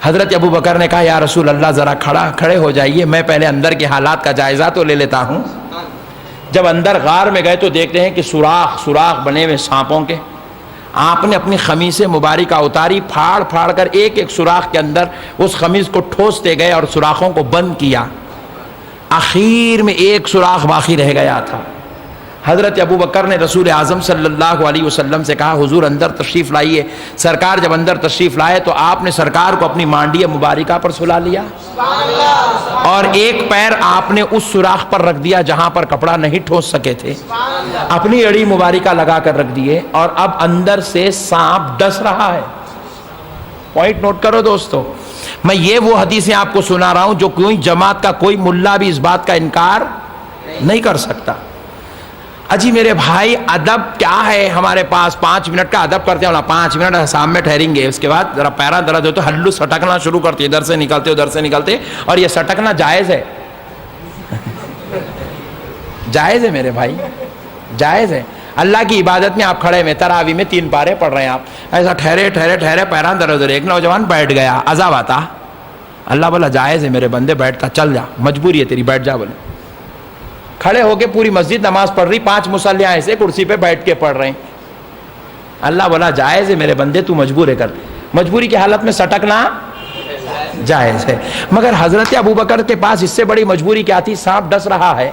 حضرت ابو بکر نے کہا یا رسول اللہ ذرا کھڑے ہو جائیے، میں پہلے اندر کے حالات کا جائزہ تو لے لیتا ہوں۔ جب اندر غار میں گئے تو دیکھتے ہیں کہ سوراخ بنے ہوئے سانپوں کے، آپ نے اپنی خمیس مبارکہ اتاری، پھاڑ پھاڑ کر ایک ایک سوراخ کے اندر اس خمیس کو ٹھوستے گئے اور سوراخوں کو بند کیا، آخر میں ایک سوراخ باقی رہ گیا تھا۔ حضرت ابو بکر نے رسول اعظم صلی اللہ علیہ وسلم سے کہا حضور اندر تشریف لائیے۔ سرکار جب اندر تشریف لائے تو آپ نے سرکار کو اپنی مانڈی مبارکہ پر سلا لیا اور ایک پیر آپ نے اس سوراخ پر رکھ دیا جہاں پر کپڑا نہیں ٹھوس سکے تھے، اپنی اڑی مبارکہ لگا کر رکھ دیے، اور اب اندر سے سانپ ڈس رہا ہے۔ پوائنٹ نوٹ کرو دوستو، میں یہ وہ حدیثیں آپ کو سنا رہا ہوں جو کوئی جماعت کا کوئی ملا بھی اس بات کا انکار نہیں کر سکتا۔ اجی میرے بھائی ادب کیا ہے؟ ہمارے پاس 5 منٹ کا ادب کرتے ہیں، 5 منٹ حساب میں ٹھہریں گے، اس کے بعد ذرا پیرا درد ہو تو ہلو سٹکنا شروع کرتے، ادھر سے نکلتے، اور یہ سٹکنا جائز ہے، جائز ہے میرے بھائی، جائز ہے۔ اللہ کی عبادت میں آپ کھڑے میں تراوی میں 3 پارے پڑھ رہے ہیں، آپ ایسا ٹھہرے پیرا درد، ایک نوجوان بیٹھ گیا، عذاب آتا، اللہ بولا جائز ہے میرے بندے، بیٹھتا، چل جا، مجبوری ہے تیری، بیٹھ جا۔ بولے کھڑے ہو کے پوری مسجد نماز پڑھ رہی، 5 مصلیاں ایسے کرسی پہ بیٹھ کے پڑھ رہے ہیں، اللہ بولا جائز ہے میرے بندے، تو مجبور ہے، کر مجبوری کی حالت میں سٹکنا جائز ہے۔ مگر حضرت ابو بکر کے پاس اس سے بڑی مجبوری کیا تھی؟ سانپ ڈس رہا ہے،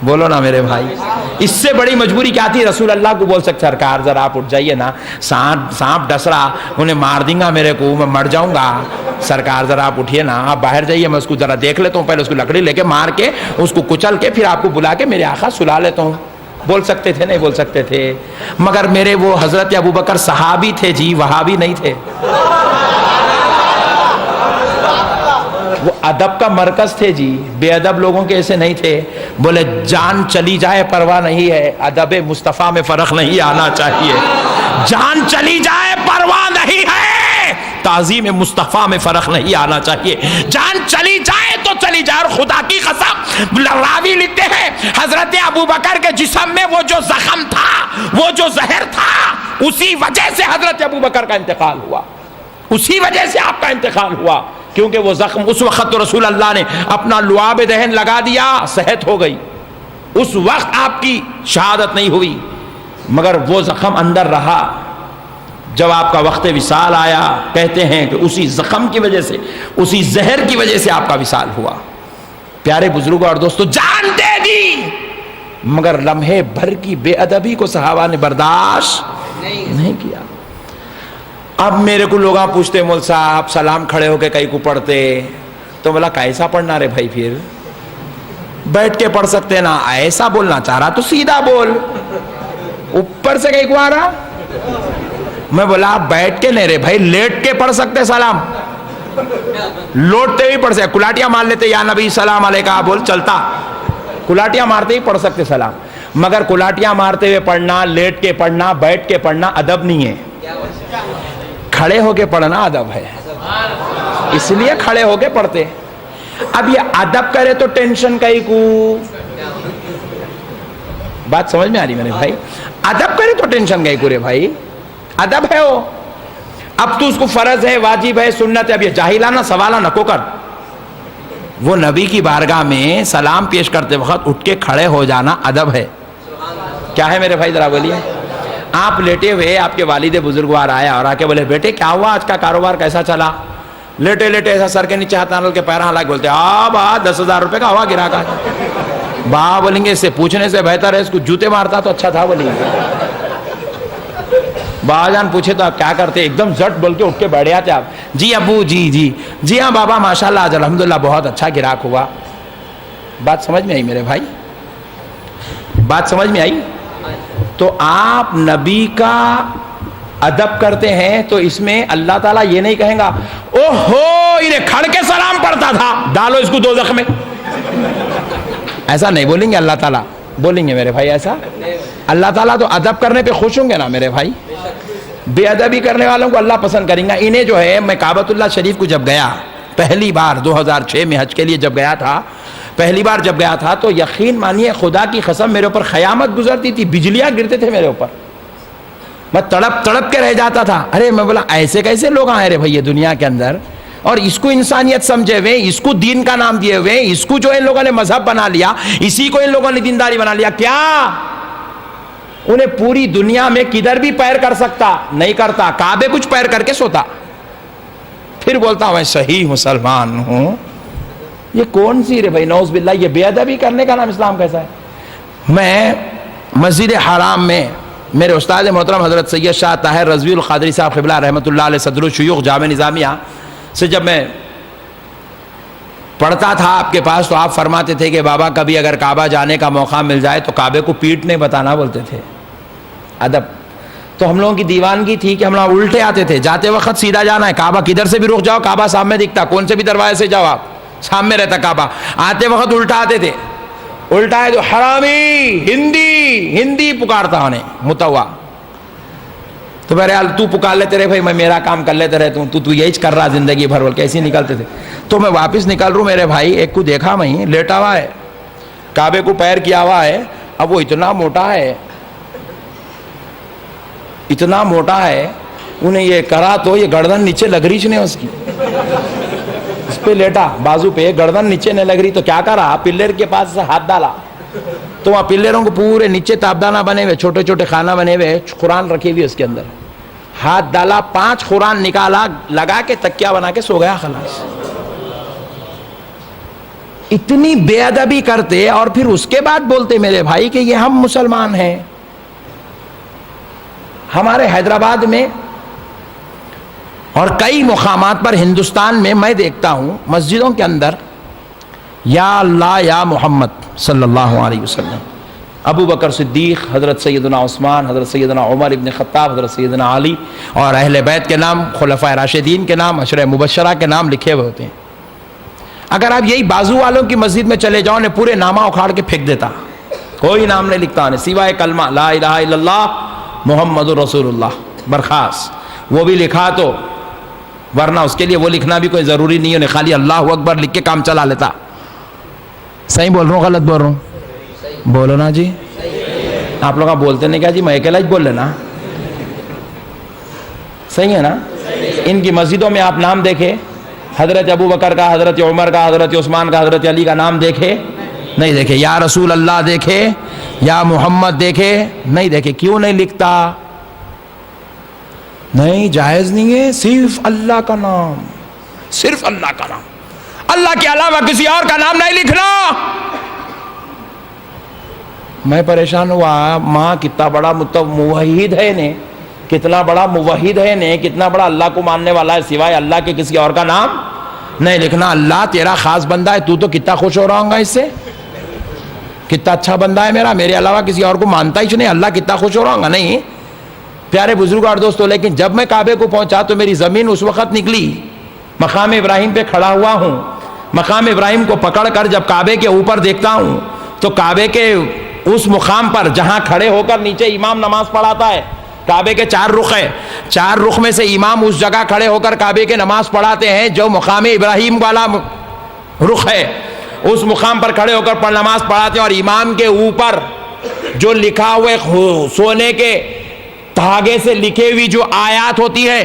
بولو نا میرے بھائی، اس سے بڑی مجبوری کیا تھی؟ رسول اللہ کو بول سکتے سرکار ذرا آپ اٹھ جائیے نا، سانپ ڈس رہا، انہیں مار دیں گا میرے کو، میں مر جاؤں گا، سرکار ذرا آپ اٹھیے نا، آپ باہر جائیے، میں اس کو ذرا دیکھ لیتا ہوں، پہلے اس کو لکڑی لے کے مار کے اس کو کچل کے پھر آپ کو بلا کے میرے آقا سلا لیتا ہوں۔ بول سکتے تھے نہیں بول سکتے تھے؟ مگر میرے وہ حضرت ابو بکر صحابی تھے جی، وہابی نہیں تھے، وہ ادب کا مرکز تھے جی، بے ادب لوگوں کے ایسے نہیں تھے۔ بولے جان چلی جائے پرواہ نہیں ہے، ادب مصطفیٰ میں فرق نہیں آنا چاہیے، جان چلی جائے پرواہ نہیں ہے، تعظیم مصطفیٰ میں فرق نہیں آنا چاہیے، جان چلی جائے تو چلی جائے۔ اور خدا کی قسم راوی لکھتے ہیں حضرت ابو بکر کے جسم میں وہ جو زخم تھا، وہ جو زہر تھا، اسی وجہ سے حضرت ابو بکر کا انتقال ہوا، اسی وجہ سے آپ کا انتقال ہوا، کیونکہ وہ زخم اس وقت تو رسول اللہ نے اپنا لعاب دہن لگا دیا، صحت ہو گئی، اس وقت آپ کی شہادت نہیں ہوئی، مگر وہ زخم اندر رہا۔ جب آپ کا وقت وصال آیا، کہتے ہیں کہ اسی زخم کی وجہ سے، اسی زہر کی وجہ سے آپ کا وصال ہوا۔ پیارے بزرگوں اور دوستوں، جان دے دی، مگر لمحے بھر کی بے ادبی کو صحابہ نے برداشت نہیں کیا۔ اب میرے کو لوگ پوچھتے مول صاحب سلام کھڑے ہو کے کئی کو پڑھتے، تو بولا کیسا پڑھنا رے بھائی، پھر بیٹھ کے پڑھ سکتے نا، ایسا بولنا چاہ رہا تو سیدھا بول، اوپر سے کئی کو آ رہا۔ میں بولا بیٹھ کے نہیں رے بھائی، لیٹ کے پڑھ سکتے سلام، لوٹتے بھی پڑھ سکتے، کلاٹیاں مار لیتے یا نبی سلام علیکہ بول چلتا، کلاٹیاں مارتے ہی پڑھ سکتے سلام، مگر کلاٹیاں مارتے ہوئے پڑھنا، لیٹ کے پڑھنا، بیٹھ کے پڑھنا ادب نہیں ہے۔ کھڑے ہو کے پڑھنا ادب ہے، اس لیے کھڑے ہو کے پڑھتے۔ اب یہ ادب کرے تو ٹینشن کئی کو، بات سمجھ میں آ رہی میرے بھائی، ادب کرے تو ٹینشن کئی کو رے بھائی، ادب ہے وہ۔ اب تو اس کو فرض ہے، واجب ہے، سنت ہے، اب یہ جاہلانہ سوالہ نکو کر۔ وہ نبی کی بارگاہ میں سلام پیش کرتے وقت اٹھ کے کھڑے ہو جانا ادب ہے۔ کیا ہے میرے بھائی ذرا بولیے؟ آپ لیٹے ہوئے، آپ کے والد بزرگوار آیا اور آ کے بولے بیٹے کیا ہوا، آج کا کاروبار کیسا چلا؟ لیٹے لیٹے ایسا سر کے نیچے ہاتھ ڈال کے پیر ہلا کے بولتے با 10,000 روپے کا ہوا گرا کا۔ با بولیں گے اس سے پوچھنے سے بہتر ہے اس کو جوتے مارتا تو اچھا تھا، بولیں گے۔ با جان پوچھے تو آپ کیا کرتے؟ ایک دم زٹ بول کے اٹھ کے بیٹھ جاتے آپ، جی ابو جی ہاں بابا ماشاءاللہ آج الحمدللہ بہت اچھا گراہک ہوا۔ بات سمجھ میں آئی میرے بھائی؟ بات سمجھ میں آئی؟ تو آپ نبی کا ادب کرتے ہیں تو اس میں اللہ تعالیٰ یہ نہیں کہیں گا اوہو انہیں کھڑ کے سلام پڑھتا تھا ڈالو اس کو دوزخ میں، ایسا نہیں بولیں گے اللہ تعالیٰ، بولیں گے میرے بھائی ایسا؟ اللہ تعالیٰ تو ادب کرنے پہ خوش ہوں گے نا میرے بھائی، بے ادبی کرنے والوں کو اللہ پسند کریں گا۔ انہیں جو ہے، میں کعبۃ اللہ شریف کو جب گیا پہلی بار 2006 میں حج کے لیے جب گیا تھا، پہلی بار جب گیا تھا تو یقین مانیے خدا کی قسم میرے اوپر قیامت گزرتی تھی، بجلیاں گرتے تھے میرے اوپر، میں تڑپ کے رہ جاتا تھا۔ ارے میں بولا ایسے کیسے لوگ آئے رہے بھائی دنیا کے اندر، اور اس کو انسانیت سمجھے ہوئے، اس کو دین کا نام دیے ہوئے، اس کو جو ان لوگوں نے مذہب بنا لیا، اسی کو ان لوگوں نے دینداری بنا لیا۔ کیا انہیں پوری دنیا میں کدھر بھی پیر کر سکتا، نہیں کرتا، کعبے کچھ پیر کر کے سوتا، پھر بولتا میں صحیح مسلمان ہوں۔ یہ کون سی رے بھائی، نعوذ باللہ، یہ بے ادبی کرنے کا نام اسلام کیسا ہے؟ میں مسجد حرام میں میرے استاد محترم حضرت سید شاہ طاہر رضوی القادری صاحب قبلہ رحمۃ اللہ علیہ صدر الشیوخ جامع نظامیہ سے جب میں پڑھتا تھا آپ کے پاس، تو آپ فرماتے تھے کہ بابا کبھی اگر کعبہ جانے کا موقع مل جائے تو کعبے کو پیٹ نہیں بتانا، بولتے تھے ادب۔ تو ہم لوگوں کی دیوانگی تھی کہ ہم لوگ الٹے آتے تھے، جاتے وقت سیدھا جانا ہے، کعبہ کدھر سے بھی رک جاؤ کعبہ سامنے دکھتا، کون سے بھی دروازے سے جاؤ آپ سامنے رہتا کعبہ، آتے وقت الٹا آتے تھے، الٹا ہے تو حرامی ہندی پکارتا انہیں متوا، تو بہرحال تو پکار لیتے رہے بھائی، میں میرا کام کر لیتے رہتا ہوں، تو یہی کر رہا زندگی بھر، بول کے ایسے نکلتے تھے۔ تو میں واپس نکل رہا ہوں میرے بھائی، ایک کو دیکھا میں لیٹا ہوا ہے، کعبے کو پیر کیا ہوا ہے، اب وہ اتنا موٹا ہے، اتنا موٹا ہے، انہیں یہ کرا تو یہ گردن نیچے لگ رہی نہیں اس کی، اس پہ لیٹا بازو پہ، گردن نیچے نہیں لگ رہی، تو کیا کرا، پلر کے پاس سے ہاتھ ڈالا، تو وہاں پلروں کو پورے نیچے تابدانہ بنے ہوئے، چھوٹے چھوٹے خانہ بنے ہوئے، قرآن رکھی ہوئی اس کے اندر، ہاتھ ڈالا، 5 قرآن نکالا، لگا کے تکیہ بنا کے سو گیا، خلاص۔ اتنی بے ادبی کرتے اور پھر اس کے بعد بولتے میرے بھائی کہ یہ ہم مسلمان ہیں۔ ہمارے حیدرآباد میں اور کئی مقامات پر ہندوستان میں میں دیکھتا ہوں مسجدوں کے اندر یا اللہ یا محمد صلی اللہ علیہ وسلم، ابو بکر صدیق، حضرت سیدنا عثمان، حضرت سیدنا عمر ابن خطاب، حضرت سیدنا علی اور اہل بیت کے نام، خلفائے راشدین کے نام، عشرہ مبشرہ کے نام لکھے ہوئے ہوتے ہیں۔ اگر آپ یہی بازو والوں کی مسجد میں چلے جاؤ، نے پورے نامہ اکھاڑ کے پھینک دیتا، کوئی نام نہیں لکھتا انہیں سوائے کلمہ لا الہ الا اللہ محمد رسول اللہ، برخاست، وہ بھی لکھا تو، ورنہ اس کے لیے وہ لکھنا بھی کوئی ضروری نہیں، انہیں خالی اللہ اکبر لکھ کے کام چلا لیتا۔ صحیح بول رہا ہوں غلط بول رہا ہوں؟ بولو نا جی، آپ لوگ بولتے نہیں کیا جی، میں اکیلا ہی بول لینا، صحیح ہے نا؟ ان کی مسجدوں میں آپ نام دیکھے، حضرت ابو بکر کا، حضرت عمر کا، حضرت عثمان کا، حضرت علی کا نام دیکھے نہیں دیکھے، یا رسول اللہ دیکھے، یا محمد دیکھے نہیں دیکھے، کیوں نہیں لکھتا؟ نہیں، جائز نہیں ہے، صرف اللہ کا نام، صرف اللہ کا نام، اللہ کے علاوہ کسی اور کا نام نہیں لکھنا. میں پریشان ہوا. ماں کتنا بڑا موحد ہے نے, کتنا بڑا موحد ہے نے, کتنا بڑا اللہ کو ماننے والا ہے, سوائے اللہ کے کسی اور کا نام نہیں لکھنا. اللہ تیرا خاص بندہ ہے, تو کتنا خوش ہو رہا ہوں گا اس سے, کتنا اچھا بندہ ہے میرا, میرے علاوہ کسی اور کو مانتا ہی نہیں, اللہ کتنا خوش ہو رہا ہوں گا. نہیں پیارے بزرگ اور دوستوں, لیکن جب میں کعبے کو پہنچا تو میری زمین اس وقت نکلی. مقام ابراہیم پہ کھڑا ہوا ہوں, مقام ابراہیم کو پکڑ کر جب کعبے کے اوپر دیکھتا ہوں تو کعبے کے اس مقام پر جہاں کھڑے ہو کر نیچے امام نماز پڑھاتا ہے, کعبے کے 4 رخ ہے, 4 رخ میں سے امام اس جگہ کھڑے ہو کر کعبے کے نماز پڑھاتے ہیں جو مقام ابراہیم والا رخ ہے. اس مقام پر کھڑے ہو کر نماز پڑھاتے ہیں, اور امام کے اوپر جو لکھا ہوئے سونے کے دھاگے سے لکھی ہوئی جو آیات ہوتی ہے,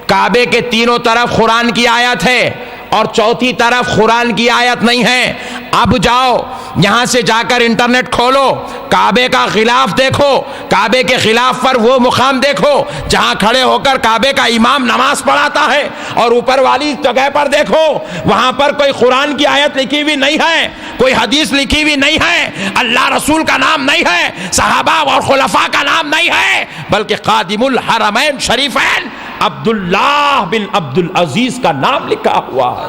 کعبے کے تینوں طرف قرآن کی آیت ہے اور چوتھی طرف قرآن کی آیت نہیں ہے. اب جاؤ یہاں سے جا کر انٹرنیٹ کھولو, کعبے کا غلاف دیکھو, کعبے کے غلاف پر وہ مقام دیکھو جہاں کھڑے ہو کر کعبے کا امام نماز پڑھاتا ہے, اور اوپر والی جگہ پر دیکھو وہاں پر کوئی قرآن کی آیت لکھی ہوئی نہیں ہے, کوئی حدیث لکھی ہوئی نہیں ہے, اللہ رسول کا نام نہیں ہے, صحابہ اور خلفاء کا نام نہیں ہے, بلکہ خادم الحرمین شریفین عبداللہ بن عبدالعزیز کا نام لکھا ہوا ہے.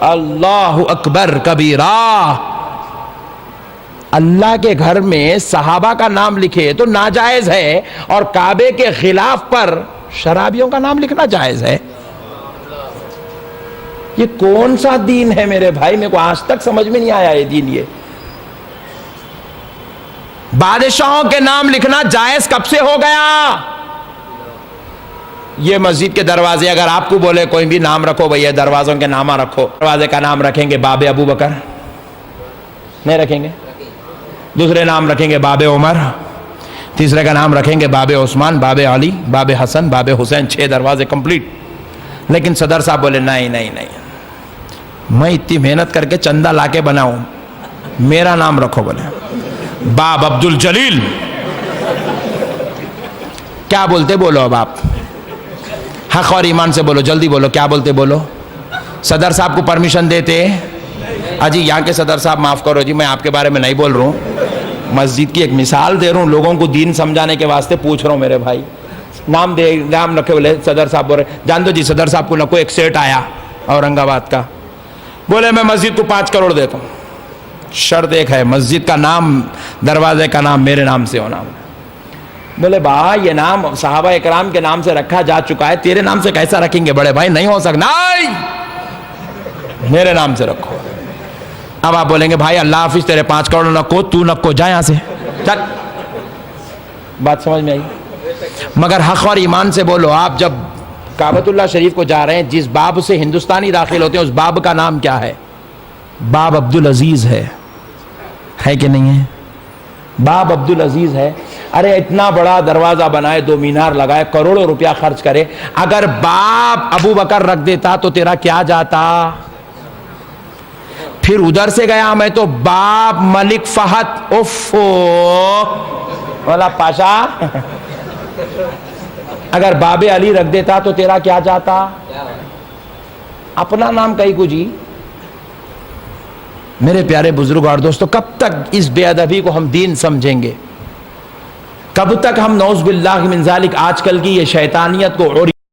اللہ اکبر کبیرہ. اللہ کے گھر میں صحابہ کا نام لکھے تو ناجائز ہے, اور کعبے کے غلاف پر شرابیوں کا نام لکھنا جائز ہے. یہ کون سا دین ہے میرے بھائی؟ میرے کو آج تک سمجھ میں نہیں آیا یہ دین. یہ بادشاہوں کے نام لکھنا جائز کب سے ہو گیا؟ یہ مسجد کے دروازے اگر آپ کو بولے کوئی بھی نام رکھو بھئی, دروازوں کے نام رکھو, دروازے کا نام رکھیں گے باب ابو بکر؟ نہیں رکھیں گے. دوسرے نام رکھیں گے باب عمر, تیسرے کا نام رکھیں گے باب عثمان, باب علی, باب حسن, باب حسین. 6 دروازے کمپلیٹ. لیکن صدر صاحب بولے نہیں نہیں نہیں, میں اتنی محنت کر کے چندہ لا کے بناؤں, میرا نام رکھو. بولے باب عبد الجلیل. کیا بولتے بولو اب آپ, حق اور ایمان سے بولو, جلدی بولو, کیا بولتے بولو. صدر صاحب کو پرمیشن دیتے؟ اجی یہاں کے صدر صاحب معاف کرو جی, میں آپ کے بارے میں نہیں بول رہا ہوں, مسجد کی ایک مثال دے رہا ہوں, لوگوں کو دین سمجھانے کے واسطے پوچھ رہا ہوں میرے بھائی. نام رکھے بولے صدر صاحب بول رہے, جان دو جی صدر صاحب کو نہ کوئی ایک سیٹ آیا اورنگ آباد کا, بولے میں مسجد کو 5 کروڑ دیتا ہوں, شرط ایک ہے مسجد کا نام, دروازے کا نام میرے نام سے ہونا. بولے بھائی یہ نام صحابہ اکرام کے نام سے رکھا جا چکا ہے, تیرے نام سے کیسا رکھیں گے؟ بڑے بھائی نہیں ہو سکتا, میرے نام سے رکھو. اب آپ بولیں گے بھائی اللہ حافظ تیرے 5 کروڑ نکو, تو نکو, جا یہاں سے چل. بات سمجھ میں آئی؟ مگر حق اور ایمان سے بولو, آپ جب کعبۃ اللہ شریف کو جا رہے ہیں, جس باب سے ہندوستانی داخل ہوتے ہیں اس باب کا نام کیا ہے؟ باب عبدالعزیز ہے کہ نہیں ہے؟ باب عبدالعزیز ہے. ارے اتنا بڑا دروازہ بنائے, 2 مینار لگائے, کروڑوں روپیہ خرچ کرے, اگر باب ابو بکر رکھ دیتا تو تیرا کیا جاتا؟ پھر ادھر سے گیا میں تو باب ملک فہد, اوفو والا پاشا. اگر باب علی رکھ دیتا تو تیرا کیا جاتا؟ اپنا نام کہیں کو جی. میرے پیارے بزرگ اور دوستو, کب تک اس بے ادبی کو ہم دین سمجھیں گے؟ کب تک ہم نعوذ باللہ من ذالک آج کل کی یہ شیطانیت کو اور